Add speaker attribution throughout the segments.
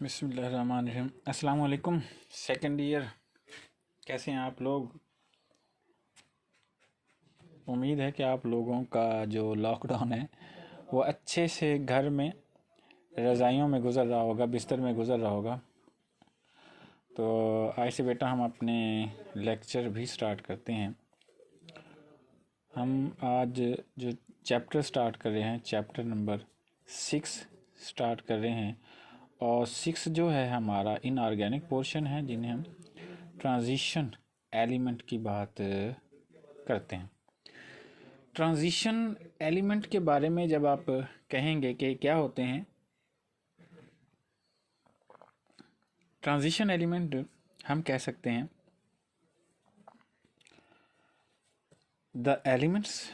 Speaker 1: बिस्मिल्लाहिर्रहमानिर्रहीम। अस्सलाम वालेकुम। सेकंड ईयर, कैसे हैं आप लोग? उम्मीद है कि आप लोगों का जो लॉकडाउन है वो अच्छे से घर में रज़ाइयों में गुज़र रहा होगा, बिस्तर में गुज़र रहा होगा। तो आज से बेटा हम अपने लेक्चर भी स्टार्ट करते हैं। हम आज जो चैप्टर स्टार्ट कर रहे हैं, चैप्टर नंबर 6 स्टार्ट कर रहे हैं। और 6 जो है हमारा इनऑर्गेनिक पोर्शन है, जिन्हें हम ट्रांजिशन एलिमेंट की बात करते हैं। ट्रांजिशन एलिमेंट के बारे में जब आप कहेंगे कि क्या होते हैं ट्रांजिशन एलिमेंट, हम कह सकते हैं the elements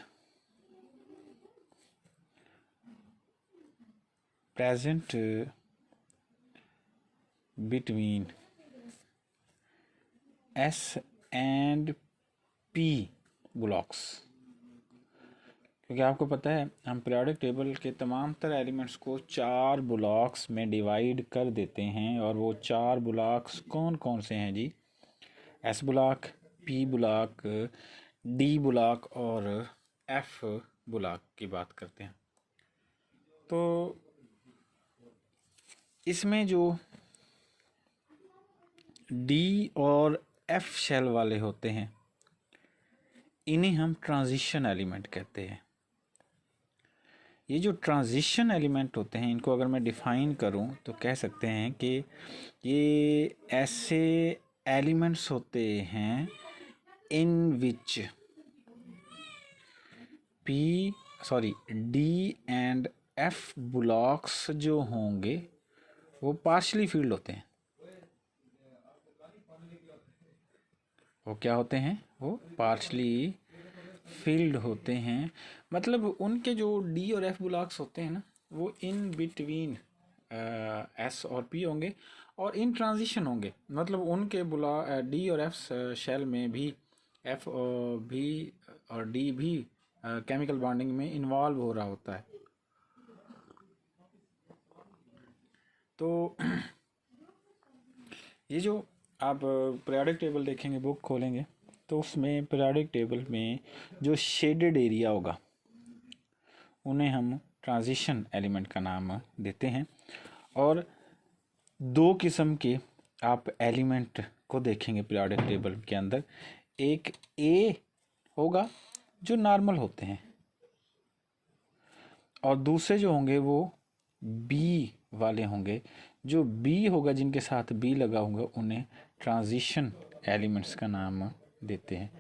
Speaker 1: present between S and P blocks. क्योंकि आपको पता है हम पीरियोडिक टेबल के तमाम तर एलिमेंट्स को 4 ब्लॉक्स में डिवाइड कर देते हैं। और वो 4 ब्लॉक्स कौन कौन से हैं जी? S block, P block, D block और F ब्लॉक की बात करते हैं। तो इसमें जो D और F शेल वाले होते हैं, इन्हें हम ट्रांजिशन एलिमेंट कहते हैं। ये जो ट्रांजिशन एलिमेंट होते हैं, इनको अगर मैं डिफ़ाइन करूं तो कह सकते हैं कि ये ऐसे एलिमेंट्स होते हैं इन विच D एंड F ब्लॉक्स जो होंगे वो पार्शली फील्ड होते हैं। वो क्या होते हैं? वो पार्शली फील्ड होते हैं। मतलब उनके जो D और F ब्लॉक्स होते हैं ना, वो इन बिटवीन S और P होंगे और इन ट्रांजिशन होंगे। मतलब उनके D और F शेल में भी F भी और D भी केमिकल बॉन्डिंग में इन्वॉल्व हो रहा होता है। तो ये जो आप पीरियोडिक टेबल देखेंगे, बुक खोलेंगे, तो उसमें पीरियोडिक टेबल में जो शेडेड एरिया होगा उन्हें हम ट्रांजिशन एलिमेंट का नाम देते हैं। और 2 किस्म के आप एलिमेंट को देखेंगे पीरियोडिक टेबल के अंदर। एक A होगा जो नॉर्मल होते हैं, और दूसरे जो होंगे वो B वाले होंगे। जो B होगा, जिनके साथ B लगा होगा, उन्हें ट्रांजिशन एलिमेंट्स का नाम देते हैं।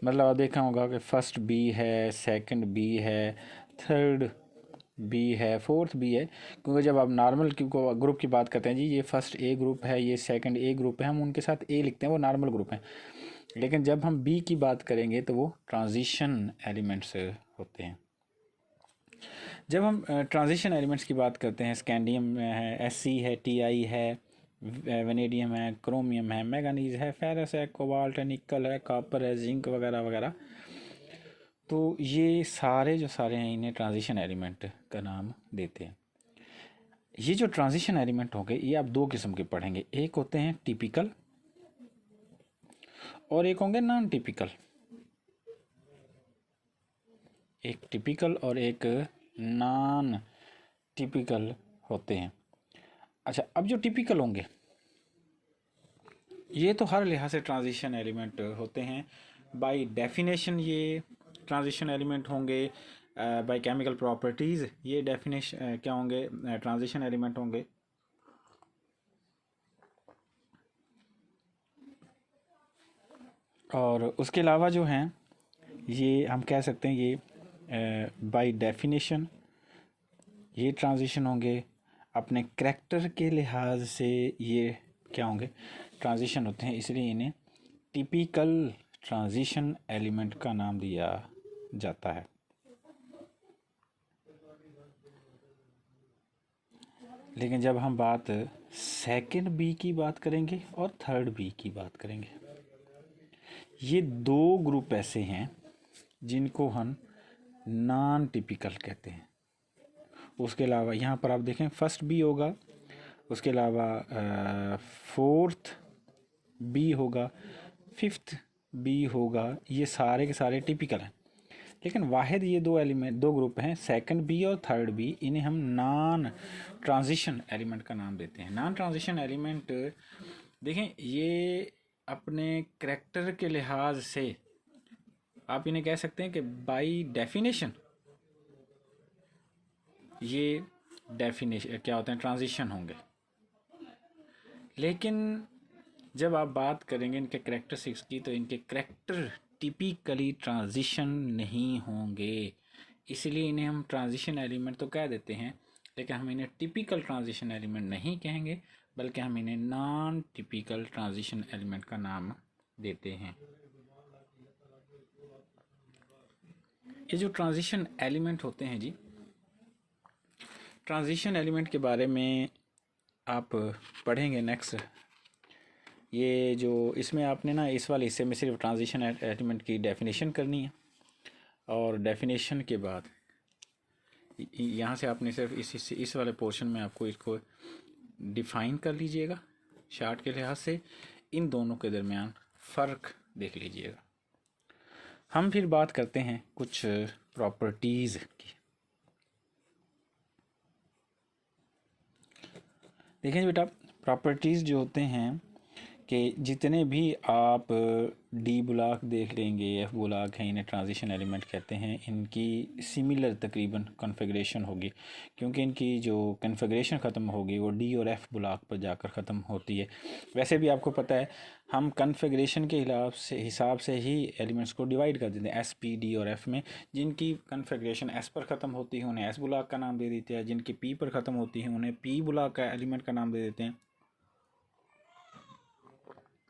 Speaker 1: मतलब आप देखा होगा कि फर्स्ट B है, सेकंड B है, थर्ड B है, फोर्थ B है। क्योंकि जब आप नॉर्मल ग्रुप की बात करते हैं, जी ये फर्स्ट A ग्रुप है, ये सेकंड A ग्रुप है, हम उनके साथ A लिखते हैं, वो नॉर्मल ग्रुप हैं। लेकिन जब हम B की बात करेंगे तो वो ट्रांजिशन एलिमेंट्स होते हैं। जब हम ट्रांजिशन एलिमेंट्स की बात करते हैं, स्कैंडियम है, Sc है, Ti है, वेनेडियम है, क्रोमियम है, मैंगनीज है, फेरस है, कोबाल्ट है, निकल है, कॉपर है, जिंक वगैरह वगैरह। तो ये सारे जो सारे हैं, इन्हें ट्रांजिशन एलिमेंट का नाम देते हैं। ये जो ट्रांजिशन एलिमेंट होंगे, ये आप 2 किस्म के पढ़ेंगे। एक होते हैं टिपिकल और एक होंगे नॉन टिपिकल। एक टिपिकल और एक नॉन टिपिकल होते हैं। अच्छा, अब जो टिपिकल होंगे, ये तो हर लिहाज से ट्रांजिशन एलिमेंट होते हैं। बाय डेफिनेशन ये ट्रांजिशन एलिमेंट होंगे। बाय केमिकल प्रॉपर्टीज़ ये डेफिनेशन क्या होंगे? ट्रांजिशन एलिमेंट होंगे। और उसके अलावा जो हैं, ये हम कह सकते हैं ये बाय डेफिनेशन ये ट्रांजिशन होंगे। अपने करैक्टर के लिहाज से ये क्या होंगे? ट्रांजिशन होते हैं। इसलिए इन्हें टिपिकल ट्रांजिशन एलिमेंट का नाम दिया जाता है। लेकिन जब हम बात सेकंड B की बात करेंगे और थर्ड B की बात करेंगे, ये 2 ग्रुप ऐसे हैं जिनको हम नॉन टिपिकल कहते हैं। उसके अलावा यहाँ पर आप देखें, फर्स्ट B होगा उसके अलावा फोर्थ बी होगा, फिफ्थ बी होगा, ये सारे के सारे टिपिकल हैं। लेकिन वाहिद ये दो ग्रुप हैं, सेकंड बी और थर्ड बी, इन्हें हम नॉन ट्रांजिशन एलिमेंट का नाम देते हैं। नॉन ट्रांजिशन एलिमेंट देखें, ये अपने करैक्टर के लिहाज से आप इन्हें कह सकते हैं कि बाय डेफिनेशन ये डेफिनेशन क्या होते हैं, ट्रांजिशन होंगे। लेकिन जब आप बात करेंगे इनके करैक्टरिस्टिक्स की, तो इनके करैक्टर टिपिकली ट्रांजिशन नहीं होंगे, इसलिए इन्हें हम ट्रांजिशन एलिमेंट तो कह देते हैं, लेकिन हम इन्हें टिपिकल ट्रांजिशन एलिमेंट नहीं कहेंगे, बल्कि हम इन्हें नॉन टिपिकल ट्रांजिशन एलिमेंट का नाम देते हैं। ये जो ट्रांजिशन एलिमेंट होते हैं जी, ट्रांजिशन एलिमेंट के बारे में आप पढ़ेंगे नेक्स्ट। ये जो इसमें आपने ना इस वाले हिस्से में सिर्फ ट्रांजिशन एलिमेंट की डेफिनेशन करनी है, और डेफिनेशन के बाद यहाँ से आपने सिर्फ इस वाले पोर्शन में आपको इसको डिफ़ाइन कर लीजिएगा शार्ट के लिहाज से, इन दोनों के दरमियान फ़र्क देख लीजिएगा। हम फिर बात करते हैं कुछ प्रॉपर्टीज़ की। देखें बेटा, प्रॉपर्टीज़ जो होते हैं कि जितने भी आप डी ब्लॉक देख लेंगे, एफ ब्लॉक हैं, इन्हें ट्रांजिशन एलिमेंट कहते हैं, इनकी सिमिलर तकरीबन कॉन्फ़िगरेशन होगी, क्योंकि इनकी जो कॉन्फ़िगरेशन ख़त्म होगी वो डी और एफ ब्लॉक पर जाकर ख़त्म होती है। वैसे भी आपको पता है हम कॉन्फ़िगरेशन के हिसाब से ही एलिमेंट्स को डिवाइड कर देते हैं एस, पी, डी और एफ में। जिनकी कॉन्फ़िगरेशन एस पर ख़त्म होती है उन्हें एस ब्लॉक का नाम दे देते हैं, जिनकी पी पर ख़त्म होती है उन्हें पी ब्लॉक का एलिमेंट का नाम दे देते हैं,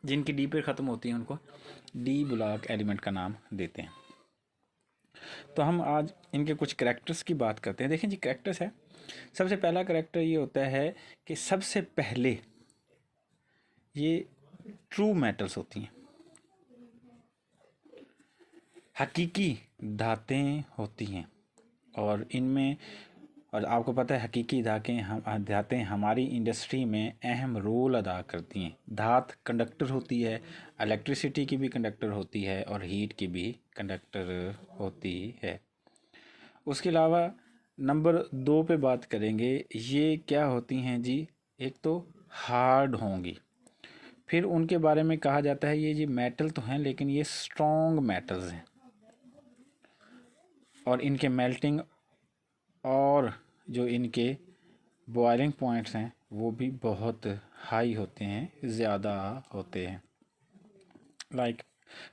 Speaker 1: जिनकी डी पर ख़त्म होती है उनको डी ब्लॉक एलिमेंट का नाम देते हैं। तो हम आज इनके कुछ करैक्टर्स की बात करते हैं। देखें जी, करैक्टर्स है, सबसे पहला करैक्टर ये होता है कि सबसे पहले ये ट्रू मेटल्स होती हैं, हकीकी धातें होती हैं, और इनमें, और आपको पता है हकीकी धातें हमारी इंडस्ट्री में अहम रोल अदा करती हैं। धात कंडक्टर होती है, इलेक्ट्रिसिटी की भी कंडक्टर होती है और हीट की भी कंडक्टर होती है। उसके अलावा नंबर 2 पे बात करेंगे, ये क्या होती हैं जी, एक तो हार्ड होंगी, फिर उनके बारे में कहा जाता है ये जी मेटल तो हैं लेकिन ये स्ट्रॉन्ग मेटल्स हैं, और इनके मेल्टिंग और जो इनके बॉइलिंग पॉइंट्स हैं वो भी बहुत हाई होते हैं, ज़्यादा होते हैं। लाइक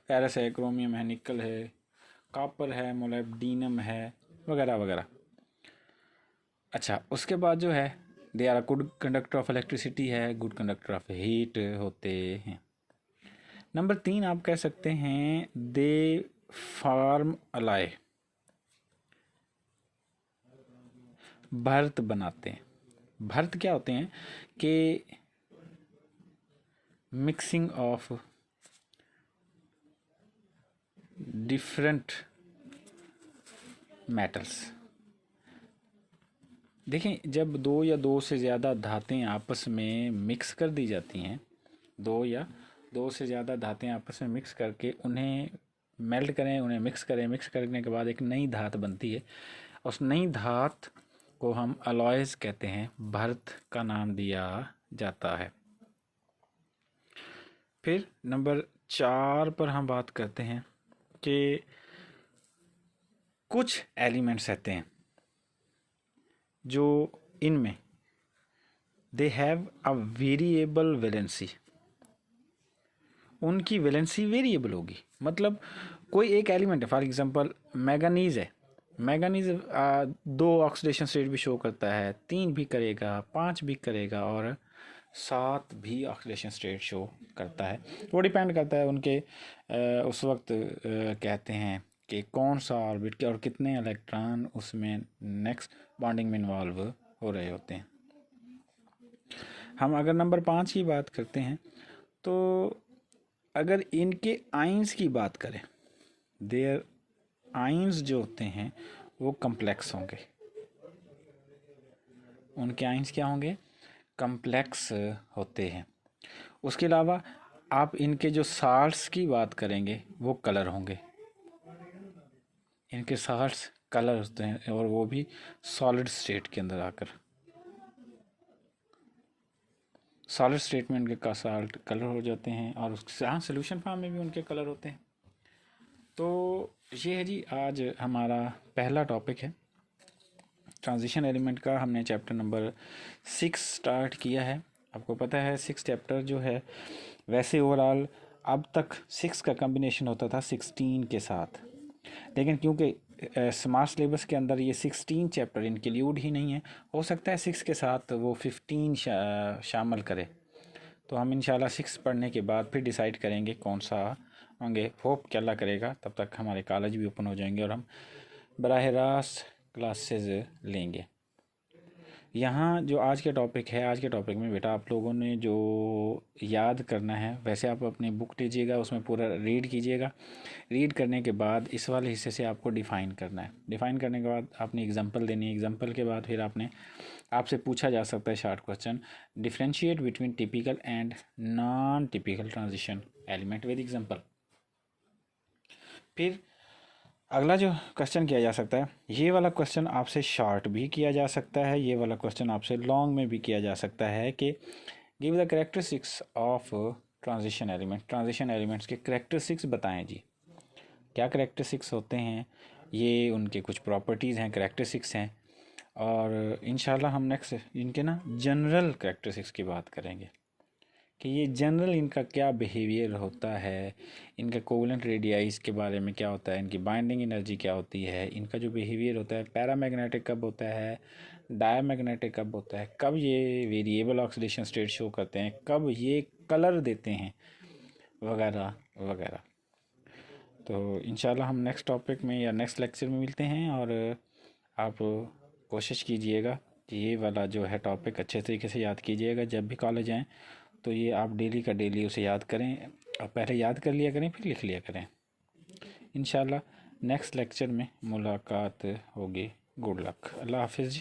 Speaker 1: फेरस है, क्रोमियम है, निकल है, कॉपर है, मोलिब्डेनम है, वगैरह वगैरह। अच्छा, उसके बाद जो है they are good conductor of electricity है, गुड कंडक्टर ऑफ हीट होते हैं। नंबर 3 आप कह सकते हैं दे फॉर्म अलाय, भर्त बनाते हैं। भर्त क्या होते हैं कि मिक्सिंग ऑफ डिफरेंट मेटल्स। देखें, जब दो या दो से ज़्यादा धातें आपस में मिक्स कर दी जाती हैं, दो से ज़्यादा धातें आपस में मिक्स करके उन्हें मेल्ट करें, उन्हें मिक्स करने के बाद एक नई धात बनती है। उस नई धात को हम अलॉयज़ कहते हैं, भर्त का नाम दिया जाता है। फिर नंबर 4 पर हम बात करते हैं कि कुछ एलिमेंट्स रहते हैं जो इनमें they have a variable valency, उनकी वैलेंसी वेरिएबल होगी। मतलब कोई एक एलिमेंट है, फॉर एग्जांपल मैंगनीज़ है, मैंगनीज़ 2 ऑक्सीडेशन स्टेट भी शो करता है, 3 भी करेगा, 5 भी करेगा और 7 भी ऑक्सीडेशन स्टेट शो करता है। वो डिपेंड करता है उनके उस वक्त कहते हैं कि कौन सा ऑर्बिट के और कितने इलेक्ट्रॉन उसमें नेक्स्ट बॉन्डिंग में इन्वॉल्व हो रहे होते हैं। हम अगर नंबर 5 की बात करते हैं तो अगर इनके आइंस की बात करें, देयर आइंस जो होते हैं वो कम्प्लेक्स होंगे। उनके आइंस क्या होंगे? कम्प्लेक्स होते हैं। उसके अलावा आप इनके जो साल्ट्स की बात करेंगे वो कलर होंगे, इनके साल्ट्स कलर होते हैं और वो भी सॉलिड स्टेट के अंदर आकर, सॉलिड स्टेट में उनके का साल्ट कलर हो जाते हैं और उसके हाँ सोल्यूशन फॉर्म में भी उनके कलर होते हैं। तो ये है जी आज हमारा पहला टॉपिक है ट्रांजिशन एलिमेंट का। हमने चैप्टर नंबर 6 स्टार्ट किया है। आपको पता है 6 चैप्टर जो है, वैसे ओवरऑल अब तक 6 का कम्बिनेशन होता था 16 के साथ, लेकिन क्योंकि स्मार्ट सिलेबस के अंदर ये 16 चैप्टर इंक्लूड ही नहीं है, हो सकता है 6 के साथ वो 15 शामिल करे। तो हम इंशाल्लाह 6 पढ़ने के बाद फिर डिसाइड करेंगे कौन सा होंगे। होप कि अल्लाह करेगा तब तक हमारे कॉलेज भी ओपन हो जाएंगे और हम बराह रास्त क्लासेस लेंगे। यहाँ जो आज के टॉपिक है, आज के टॉपिक में बेटा आप लोगों ने जो याद करना है, वैसे आप अपनी बुक लीजिएगा, उसमें पूरा रीड कीजिएगा। रीड करने के बाद इस वाले हिस्से से आपको डिफ़ाइन करना है। डिफ़ाइन करने के बाद आपने एग्जांपल देनी है। एग्जांपल के बाद फिर आपसे पूछा जा सकता है short question, differentiate between typical and non typical transition element with example. फिर अगला जो क्वेश्चन किया जा सकता है, ये वाला क्वेश्चन आपसे शॉर्ट भी किया जा सकता है, ये वाला क्वेश्चन आपसे लॉन्ग में भी किया जा सकता है कि give the characteristics of transition element. Transition elements के कैरेक्टरिस्टिक्स बताएं जी, क्या कैरेक्टरिस्टिक्स होते हैं, ये उनके कुछ प्रॉपर्टीज़ हैं, कैरेक्टरिस्टिक्स हैं। और इंशाल्लाह हम नेक्स्ट इनके ना जनरल कैरेक्टरिस्टिक्स की बात करेंगे कि ये जनरल इनका क्या बिहेवियर होता है, इनका कोवलेंट रेडियाइज के बारे में क्या होता है, इनकी बाइंडिंग एनर्जी क्या होती है, इनका जो बिहेवियर होता है, पैरामैग्नेटिक कब होता है, डायमैग्नेटिक कब होता है, कब ये वेरिएबल ऑक्सीडेशन स्टेट शो करते हैं, कब ये कलर देते हैं, वगैरह वगैरह। तो इंशाल्लाह हम नेक्स्ट टॉपिक में या नेक्स्ट लेक्चर में मिलते हैं। और आप कोशिश कीजिएगा कि ये वाला जो है टॉपिक अच्छे तरीके से याद कीजिएगा। जब भी कॉलेज आएँ तो ये आप डेली का डेली उसे याद करें, और पहले याद कर लिया करें फिर लिख लिया करें। इंशाल्लाह नेक्स्ट लेक्चर में मुलाकात होगी। गुड लक, अल्लाह हाफिज़।